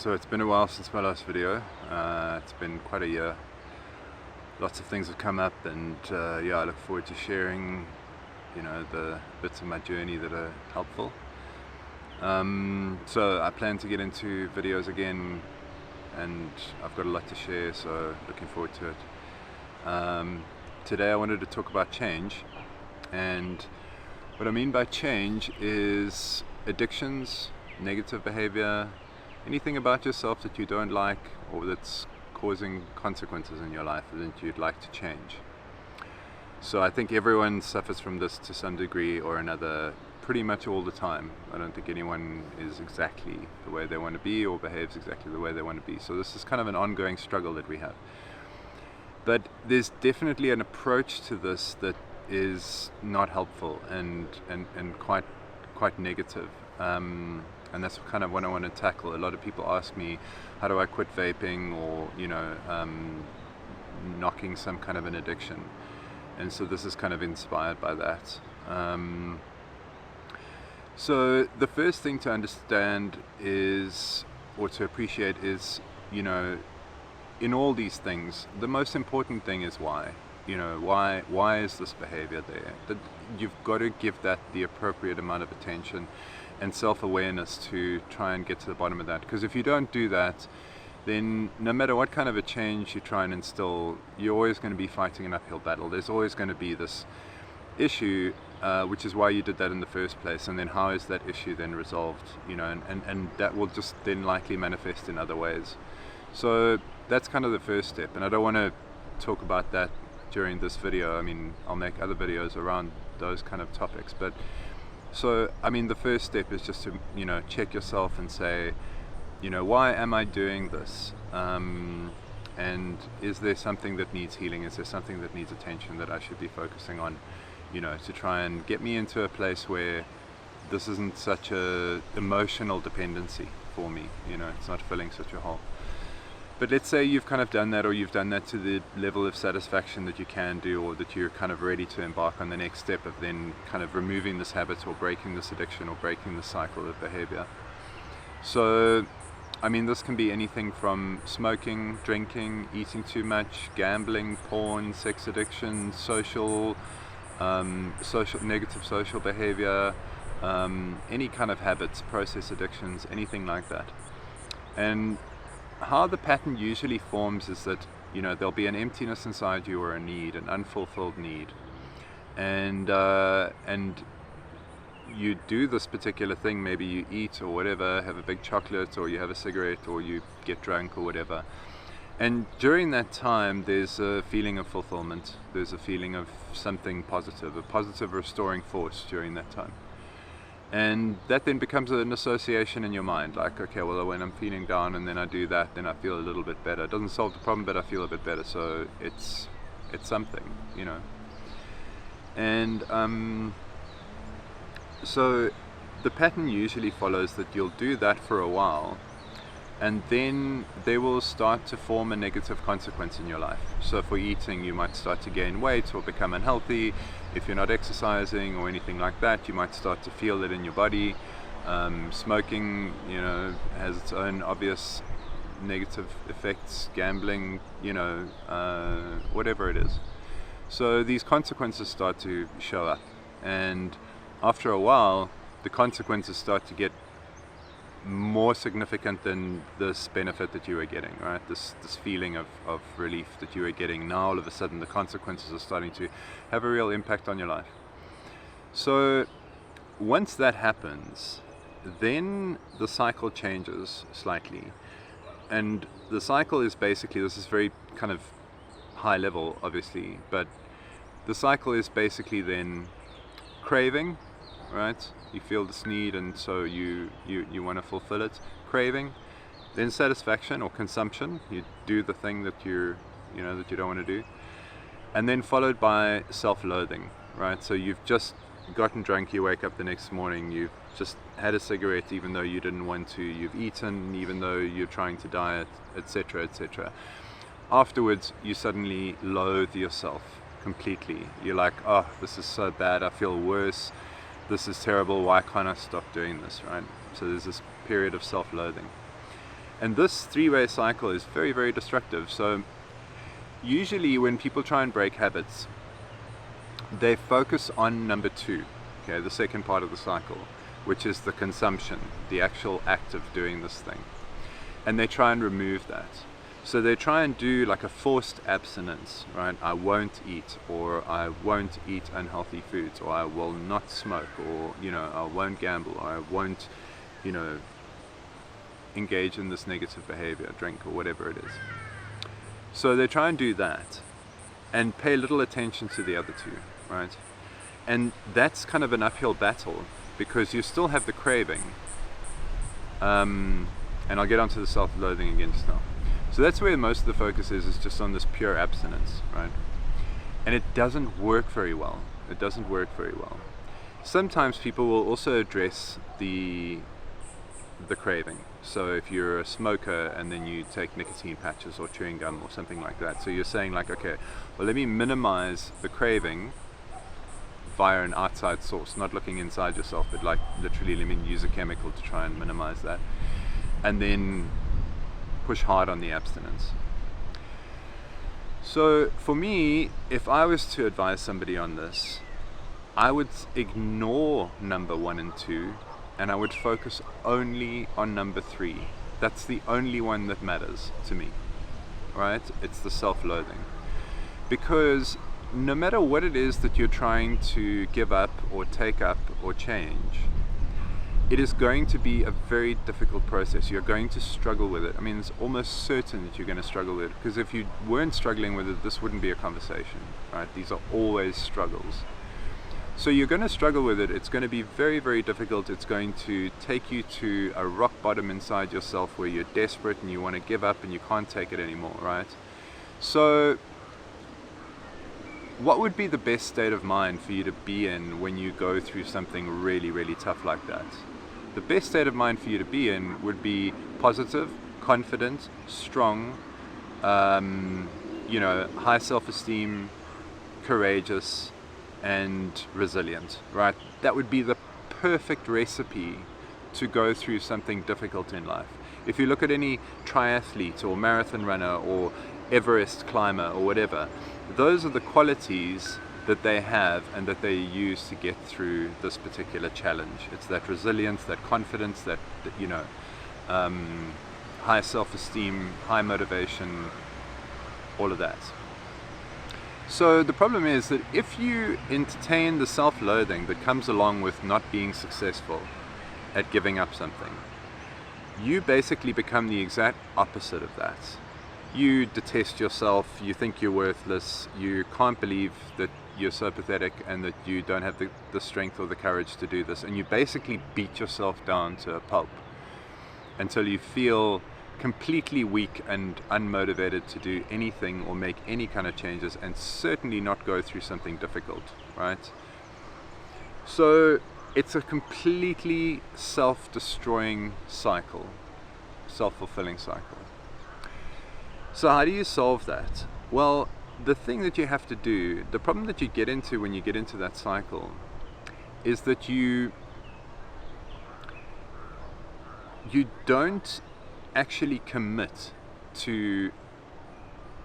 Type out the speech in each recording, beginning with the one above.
So it's been a while since my last video. It's been quite a year. Lots of things have come up, and yeah, I look forward to sharing, the bits of my journey that are helpful. So I plan to get into videos again, and I've got a lot to share, so looking forward to it. Today I wanted to talk about change, and what I mean by change is addictions, negative behavior, anything about yourself that you don't like or that's causing consequences in your life that you'd like to change. So I think everyone suffers from this to some degree or another pretty much all the time. I don't think anyone is exactly the way they want to be or behaves exactly the way they want to be. So this is kind of an ongoing struggle that we have. But there's definitely an approach to this that is not helpful and quite negative. And that's kind of what I want to tackle. A lot of people ask me, how do I quit vaping or, knocking some kind of an addiction? And so this is kind of inspired by that. So the first thing to understand is, or to appreciate is, in all these things, the most important thing is why. Why is this behavior there? That you've got to give that the appropriate amount of attention and self-awareness to try and get to the bottom of that. Because if you don't do that, then no matter what kind of a change you try and instill, you're always going to be fighting an uphill battle. There's always going to be this issue, which is why you did that in the first place. And then how is that issue then resolved? And that will just then likely manifest in other ways. So that's kind of the first step. And I don't want to talk about that during this video. I mean, I'll make other videos around those kind of topics. But so, the first step is just to, check yourself and say, why am I doing this? And is there something that needs healing? Is there something that needs attention that I should be focusing on, to try and get me into a place where this isn't such a emotional dependency for me, it's not filling such a hole. But let's say you've kind of done that, or you've done that to the level of satisfaction that you can do, or that you're kind of ready to embark on the next step of then kind of removing this habit or breaking this addiction or breaking the cycle of behavior. So, this can be anything from smoking, drinking, eating too much, gambling, porn, sex addiction, negative social behavior, any kind of habits, process addictions, anything like that. And how the pattern usually forms is that there'll be an emptiness inside you, or a need, an unfulfilled need, and you do this particular thing. Maybe you eat or whatever, have a big chocolate, or you have a cigarette, or you get drunk or whatever, and during that time there's a feeling of fulfillment, there's a feeling of something positive, a positive restoring force during that time. And that then becomes an association in your mind, like, okay, well, when I'm feeling down and then I do that, then I feel a little bit better. It doesn't solve the problem, but I feel a bit better, so it's something, And so the pattern usually follows that you'll do that for a while, and then there will start to form a negative consequence in your life. So for eating, you might start to gain weight or become unhealthy. If you're not exercising or anything like that, you might start to feel it in your body. Smoking, has its own obvious negative effects. Gambling, whatever it is. So these consequences start to show up, and after a while, the consequences start to get more significant than this benefit that you were getting, right? This feeling of relief that you were getting. Now all of a sudden the consequences are starting to have a real impact on your life. So once that happens, then the cycle changes slightly. And the cycle is basically, this is very kind of high level obviously, but the cycle is basically then craving, right? You feel this need, and so you want to fulfill it. Craving, then satisfaction or consumption. You do the thing that that you don't want to do, and then followed by self-loathing, right? So you've just gotten drunk, you wake up the next morning, you've just had a cigarette even though you didn't want to, you've eaten even though you're trying to diet, etc., etc. Afterwards, you suddenly loathe yourself completely. You're like, oh, this is so bad, I feel worse, this is terrible, why can't I stop doing this, right? So there's this period of self-loathing. And this three-way cycle is very, very destructive. So usually when people try and break habits, they focus on number 2, okay, the second part of the cycle, which is the consumption, the actual act of doing this thing. And they try and remove that. So they try and do like a forced abstinence, right? I won't eat, or I won't eat unhealthy foods, or I will not smoke, or, you know, I won't gamble, or I won't, you know, engage in this negative behavior, drink, or whatever it is. So they try and do that and pay little attention to the other two, right? And that's kind of an uphill battle, because you still have the craving. And I'll get onto the self-loathing again just now. So that's where most of the focus is just on this pure abstinence, right? And it doesn't work very well. It doesn't work very well. Sometimes people will also address the craving. So if you're a smoker and then you take nicotine patches or chewing gum or something like that, so you're saying like, okay, well, let me minimize the craving via an outside source, not looking inside yourself, but like literally let me use a chemical to try and minimize that, and then push hard on the abstinence. So for me, if I was to advise somebody on this, I would ignore number 1 and 2, and I would focus only on number 3. That's the only one that matters to me, right? It's the self-loathing. Because no matter what it is that you're trying to give up or take up or change, it is going to be a very difficult process. You're going to struggle with it. I mean, it's almost certain that you're going to struggle with it, because if you weren't struggling with it, this wouldn't be a conversation, right? These are always struggles. So you're going to struggle with it. It's going to be very, very difficult. It's going to take you to a rock bottom inside yourself where you're desperate and you want to give up and you can't take it anymore, right? So what would be the best state of mind for you to be in when you go through something really, really tough like that? The best state of mind for you to be in would be positive, confident, strong, you know, high self-esteem, courageous, and resilient, right? That would be the perfect recipe to go through something difficult in life. If you look at any triathlete or marathon runner or Everest climber or whatever, those are the qualities that they have and that they use to get through this particular challenge. It's that resilience, that confidence, that you know, high self-esteem, high motivation, all of that. So the problem is that if you entertain the self-loathing that comes along with not being successful at giving up something, you basically become the exact opposite of that. You detest yourself, you think you're worthless, you can't believe that you're so pathetic and that you don't have the strength or the courage to do this, and you basically beat yourself down to a pulp until you feel completely weak and unmotivated to do anything or make any kind of changes, and certainly not go through something difficult, right? So it's a completely self-destroying cycle, self-fulfilling cycle. So how do you solve that? Well, the thing that you have to do, the problem that you get into when you get into that cycle, is that you don't actually commit to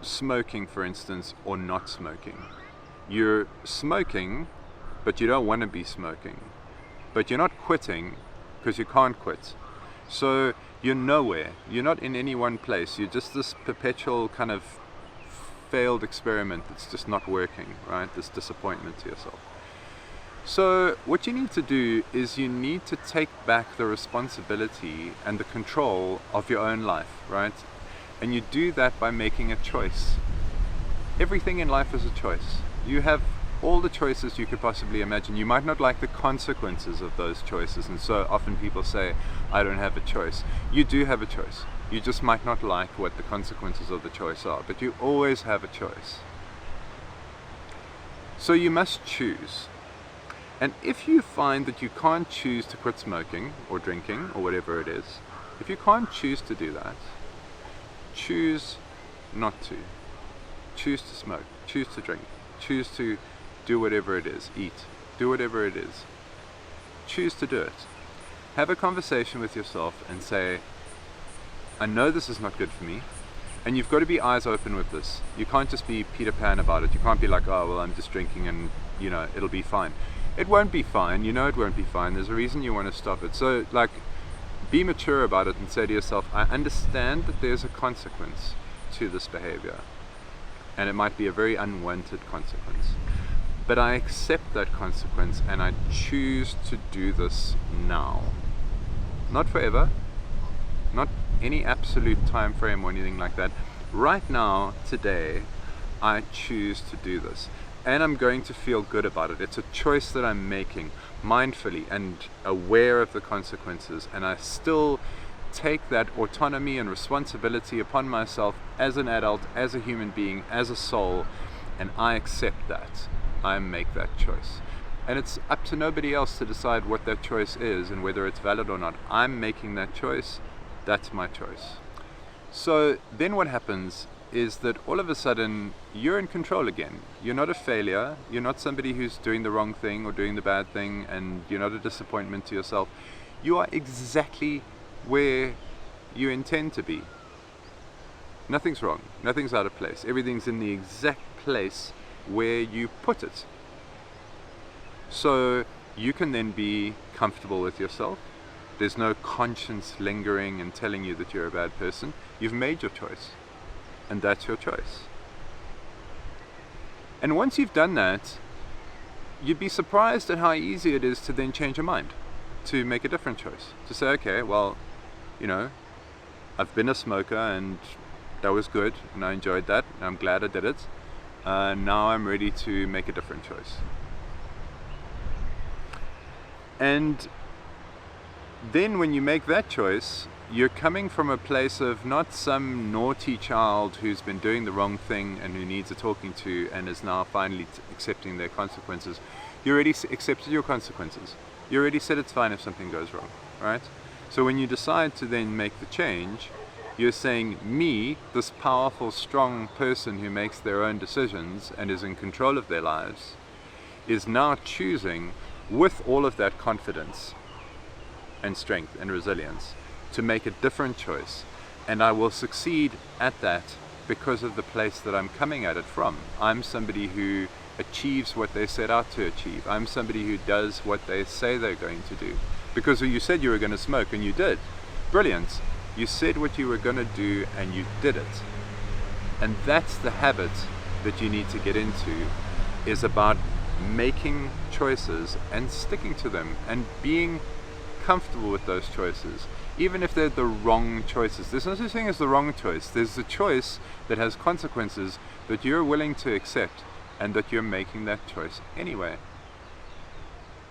smoking, for instance, or not smoking. You're smoking, but you don't want to be smoking. But you're not quitting because you can't quit. So you're nowhere. You're not in any one place. You're just this perpetual kind of failed experiment that's just not working, right? This disappointment to yourself. So what you need to do is you need to take back the responsibility and the control of your own life, right? And you do that by making a choice. Everything in life is a choice. You have all the choices you could possibly imagine. You might not like the consequences of those choices, and so often people say, I don't have a choice. You do have a choice. You just might not like what the consequences of the choice are, but you always have a choice. So you must choose. And if you find that you can't choose to quit smoking or drinking or whatever it is, if you can't choose to do that, choose not to. Choose to smoke, choose to drink, choose to do whatever it is, eat, do whatever it is. Choose to do it. Have a conversation with yourself and say, I know this is not good for me. And you've got to be eyes open with this. You can't just be Peter Pan about it. You can't be like, oh, well, I'm just drinking and, it'll be fine. It won't be fine. You know it won't be fine. There's a reason you want to stop it. So, like, be mature about it and say to yourself, I understand that there's a consequence to this behavior. And it might be a very unwanted consequence. But I accept that consequence and I choose to do this now. Not forever. Not any absolute time frame or anything like that. Right now, today, I choose to do this. And I'm going to feel good about it. It's a choice that I'm making mindfully and aware of the consequences. And I still take that autonomy and responsibility upon myself as an adult, as a human being, as a soul. And I accept that. I make that choice. And it's up to nobody else to decide what that choice is and whether it's valid or not. I'm making that choice. That's my choice. So then what happens is that all of a sudden you're in control again. You're not a failure. You're not somebody who's doing the wrong thing or doing the bad thing, and you're not a disappointment to yourself. You are exactly where you intend to be. Nothing's wrong. Nothing's out of place. Everything's in the exact place where you put it. So you can then be comfortable with yourself. There's no conscience lingering and telling you that you're a bad person. You've made your choice, and that's your choice. And once you've done that, you'd be surprised at how easy it is to then change your mind, to make a different choice, to say, okay, well, I've been a smoker and that was good and I enjoyed that and I'm glad I did it. Now I'm ready to make a different choice. And then when you make that choice, you're coming from a place of not some naughty child who's been doing the wrong thing and who needs a talking to and is now finally accepting their consequences. You already accepted your consequences. You already said it's fine if something goes wrong, right? So when you decide to then make the change, you're saying, me, this powerful, strong person who makes their own decisions and is in control of their lives, is now choosing, with all of that confidence and strength and resilience, to make a different choice. And I will succeed at that because of the place that I'm coming at it from. I'm somebody who achieves what they set out to achieve. I'm somebody who does what they say they're going to do. Because you said you were going to smoke and you did. Brilliant. You said what you were going to do and you did it. And that's the habit that you need to get into, is about making choices and sticking to them and being comfortable with those choices, even if they're the wrong choices. There's no such thing as the wrong choice. There's the choice that has consequences that you're willing to accept and that you're making that choice anyway.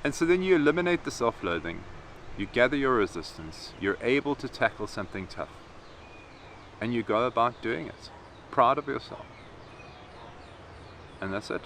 And so then you eliminate the self-loathing, you gather your resistance, you're able to tackle something tough, and you go about doing it, proud of yourself. And that's it.